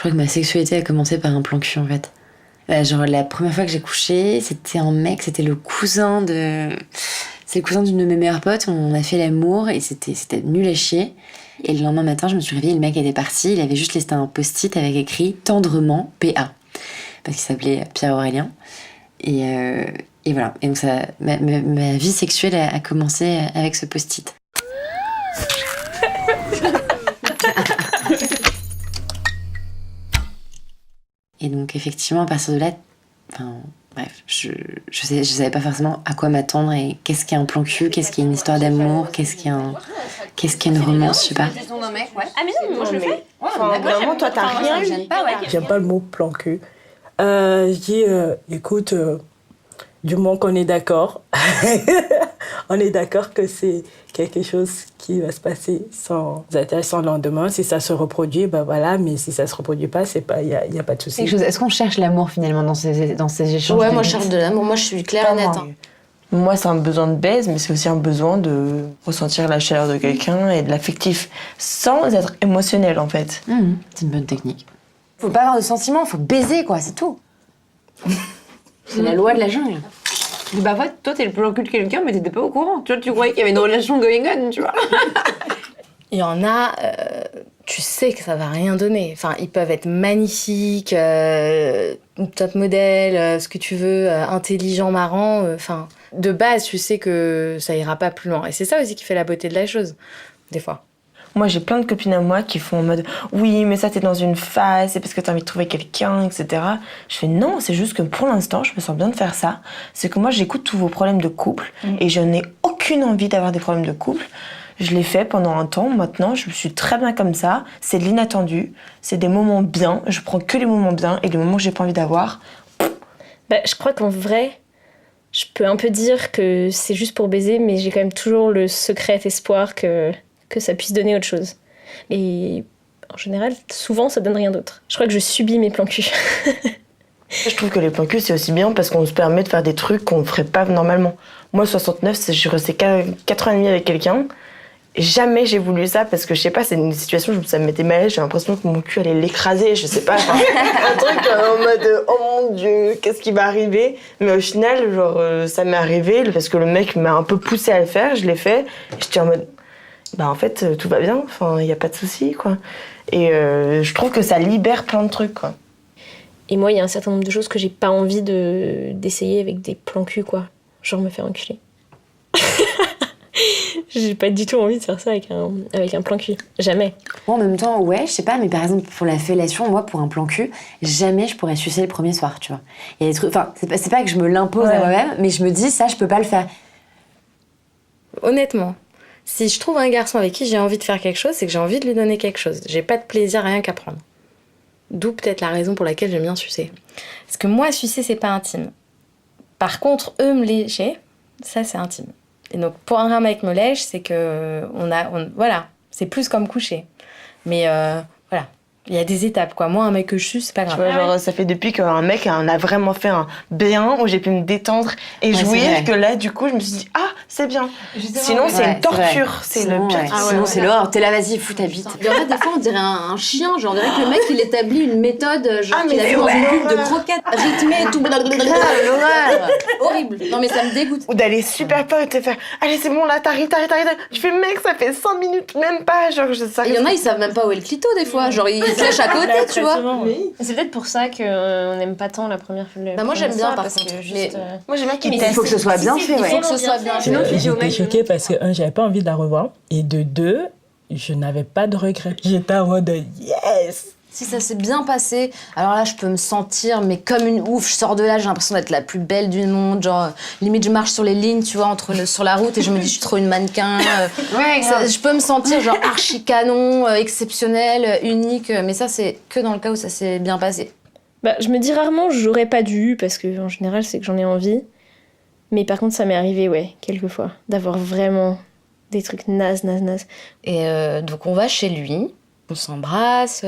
crois que ma sexualité a commencé par un plan cul, en fait. Genre, la première fois que j'ai couché, c'était un mec, c'était le cousin de... C'est le cousin d'une de mes meilleures potes, on a fait l'amour et c'était nul à chier. Et le lendemain matin, je me suis réveillée, le mec était parti, il avait juste laissé un post-it avec écrit « Tendrement, PA ». Parce qu'il s'appelait Pierre-Aurélien. Et voilà, et donc ça, ma vie sexuelle a commencé avec ce post-it. Et donc effectivement, à partir de là, bref, je savais pas forcément à quoi m'attendre et qu'est-ce qu'est un plan cul, qu'est-ce qu'est une histoire d'amour, qu'est-ce qu'est une romance, je sais pas. Ah mais non, moi je le fais. Enfin, vraiment, toi t'as rien eu. J'aime pas le mot plan cul. Je dis, écoute, du moment qu'on est d'accord, on est d'accord que c'est quelque chose qui va se passer sans intérêt, sans lendemain. Si ça se reproduit, ben voilà, mais si ça se reproduit pas, il y a pas de souci. Est-ce qu'on cherche l'amour finalement dans ces échanges? Ouais, moi je cherche de l'amour, moi je suis claire et nette. Moi, c'est un besoin de baise, mais c'est aussi un besoin de ressentir la chaleur de quelqu'un et de l'affectif, sans être émotionnel, en fait. C'est une bonne technique. Faut pas avoir de sentiments, faut baiser, quoi, c'est tout. C'est la loi de la jungle. Bah en fait, toi t'es le plan cul de quelqu'un, mais t'étais pas au courant. Tu vois, tu croyais qu'il y avait une relation going on, tu vois. Il y en a, tu sais que ça va rien donner. Enfin, ils peuvent être magnifiques, top modèle, ce que tu veux, intelligent, marrant. Enfin, de base, tu sais que ça ira pas plus loin. Et c'est ça aussi qui fait la beauté de la chose, des fois. Moi, j'ai plein de copines à moi qui font en mode « Oui, mais ça, t'es dans une phase, c'est parce que t'as envie de trouver quelqu'un, etc. » Je fais « Non, c'est juste que pour l'instant, je me sens bien de faire ça. C'est que moi, j'écoute tous vos problèmes de couple et je n'ai aucune envie d'avoir des problèmes de couple. Je l'ai fait pendant un temps. Maintenant, je suis très bien comme ça. C'est de l'inattendu. C'est des moments bien. Je prends que les moments bien et les moments que j'ai pas envie d'avoir. » Je crois qu'en vrai, je peux un peu dire que c'est juste pour baiser, mais j'ai quand même toujours le secret espoir que ça puisse donner autre chose. Et en général, souvent, ça donne rien d'autre. Je crois que je subis mes plans cul. Je trouve que les plans cul, c'est aussi bien parce qu'on se permet de faire des trucs qu'on ne ferait pas normalement. Moi, 69, je suis restée 4 ans et demi avec quelqu'un. Jamais j'ai voulu ça parce que, je sais pas, c'est une situation où ça me mettait mal à l'aise. J'ai l'impression que mon cul allait l'écraser, je sais pas. Un truc en mode, oh mon Dieu, qu'est-ce qui va arriver? Mais au final, genre, ça m'est arrivé parce que le mec m'a un peu poussé à le faire, je l'ai fait. J'étais en mode... en fait, tout va bien, enfin, il n'y a pas de souci, quoi. Et je trouve que ça libère plein de trucs, quoi. Et moi, il y a un certain nombre de choses que j'ai pas envie d'essayer avec des plans cul, quoi. Genre me faire enculer. J'ai pas du tout envie de faire ça avec un plan cul. Jamais. Moi, en même temps, ouais, je sais pas, mais par exemple, pour la fellation, moi, pour un plan cul, jamais je pourrais sucer le premier soir, tu vois. Il y a des trucs... Enfin, c'est pas que je me l'impose à moi-même, mais je me dis, ça, je peux pas le faire. Honnêtement, si je trouve un garçon avec qui j'ai envie de faire quelque chose, c'est que j'ai envie de lui donner quelque chose. J'ai pas de plaisir rien qu'à prendre. D'où peut-être la raison pour laquelle j'aime bien sucer. Parce que moi, sucer, c'est pas intime. Par contre, eux me lécher, ça, c'est intime. Et donc, pour un mec me lèche, c'est que voilà, c'est plus comme coucher. Mais voilà, il y a des étapes, quoi. Moi, un mec que je suce, c'est pas grave. Tu vois, genre, ça fait depuis qu'un mec on a vraiment fait un bien où j'ai pu me détendre et jouir que là, du coup, je me suis dit, ah, c'est bien. Justement, sinon, c'est une torture. C'est le pire. Sinon, c'est l'horreur. T'es là, vas-y, fous ta bite. Il y aurait des fois, on dirait un chien. Genre, on dirait que le mec, il établit une méthode, genre, qu'il a vu dans une pub de croquettes rythmées et tout. L'horreur. Horrible. Non, mais ça me dégoûte. Ou d'aller super peur et te faire, allez, c'est bon, là, t'arrives. Je fais, mec, ça fait 5 minutes, même pas. Genre, il y en a, ils savent même pas où est le clito, des fois. Genre, ils se lèchent à côté, tu vois. C'est peut-être pour ça qu'on n'aime pas tant la première fois. Moi, j'aime bien, par parce contre. que juste, moi, j'aime bien qu'ils Il testent. faut que ce soit bien fait, Il faut que ce soit bien fait. Sinon, tu dis au J'étais mec, choquée parce que, j'avais pas envie de la revoir. Et de 2, je n'avais pas de regrets. J'étais en mode yes! Si ça s'est bien passé, alors là, je peux me sentir, mais comme une ouf. Je sors de là, j'ai l'impression d'être la plus belle du monde. Genre, limite, je marche sur les lignes, tu vois, sur la route, et je me dis, je suis trop une mannequin. Je peux me sentir, genre, archi canon, exceptionnel, unique. Mais ça, c'est que dans le cas où ça s'est bien passé. je me dis rarement, j'aurais pas dû, parce que en général, c'est que j'en ai envie. Mais par contre, ça m'est arrivé, ouais, quelques fois, d'avoir vraiment des trucs nazes. Et donc, on va chez lui, on s'embrasse.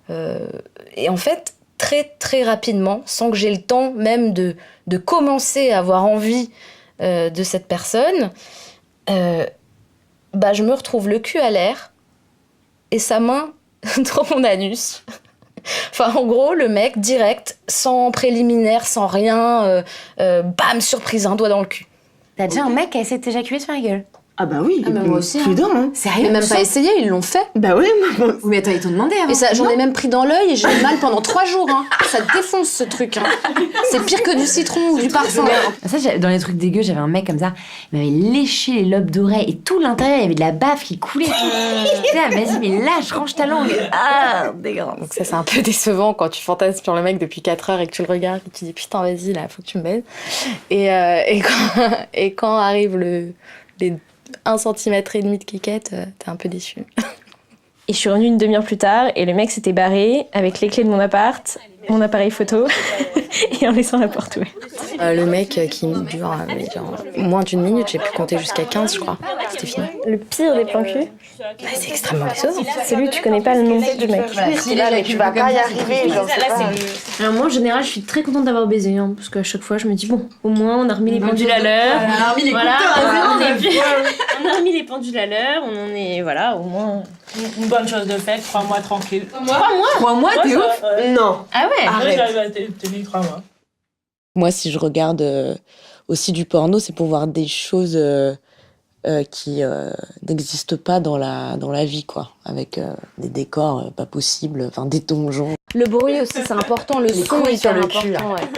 Et en fait, très très rapidement, sans que j'ai le temps même de commencer à avoir envie de cette personne, je me retrouve le cul à l'air et sa main dans mon anus. Enfin, en gros, le mec, direct, sans préliminaire, sans rien, bam, surprise, un doigt dans le cul. T'as déjà un mec qui a essayé de t'éjaculer sur la gueule? Ah bah oui, Ah, mais moi aussi, tout dedans, hein. Sérieux? Mais même pas essayé, ils l'ont fait. Bah oui, Mais attends, ils t'ont demandé avant. Et ça, j'en ai même pris dans l'œil et j'ai eu mal pendant 3 jours. Hein. Ça défonce ce truc. Hein. C'est pire que du citron ou du parfum. Ça, dans les trucs dégueux, j'avais un mec comme ça, il m'avait léché les lobes d'oreilles et tout l'intérieur, il y avait de la bave qui coulait. Putain, vas-y, mais lâche, range ta langue. Ah, dégueulasse. Donc ça, c'est un peu décevant quand tu fantasmes sur le mec depuis 4 heures et que tu le regardes et que tu dis putain, vas-y, là, faut que tu me baises. Et quand arrive les 1,5 cm de kiquette, t'es un peu déçu. Et je suis revenue une demi-heure plus tard et le mec s'était barré avec les clés de mon appart, mon appareil photo et en laissant la porte ouverte. Le mec qui dure genre, moins d'1 minute, j'ai pu compter jusqu'à 15, je crois. C'était fini. Le pire des plans cul, C'est extrêmement décevant. celui où tu connais pas le nom du mec. là, mais tu vas pas y arriver, genre. Alors moi en général je suis très contente d'avoir baisé hein, parce qu'à chaque fois je me dis bon au moins on a remis les pendules à l'heure. On a remis les on a remis les pendules à l'heure, on en est voilà au moins. Une bonne chose de fait, 3 mois tranquille. 3 mois, t'es ouf? Non. Ah ouais. Arrête. J'arrive à tenir 3 mois. Moi, si je regarde aussi du porno, c'est pour voir des choses qui n'existent pas dans la vie, quoi. Avec des décors pas possibles, enfin des donjons. Le bruit aussi, c'est important. Le son est sur hyper le cul, là. important. Ouais.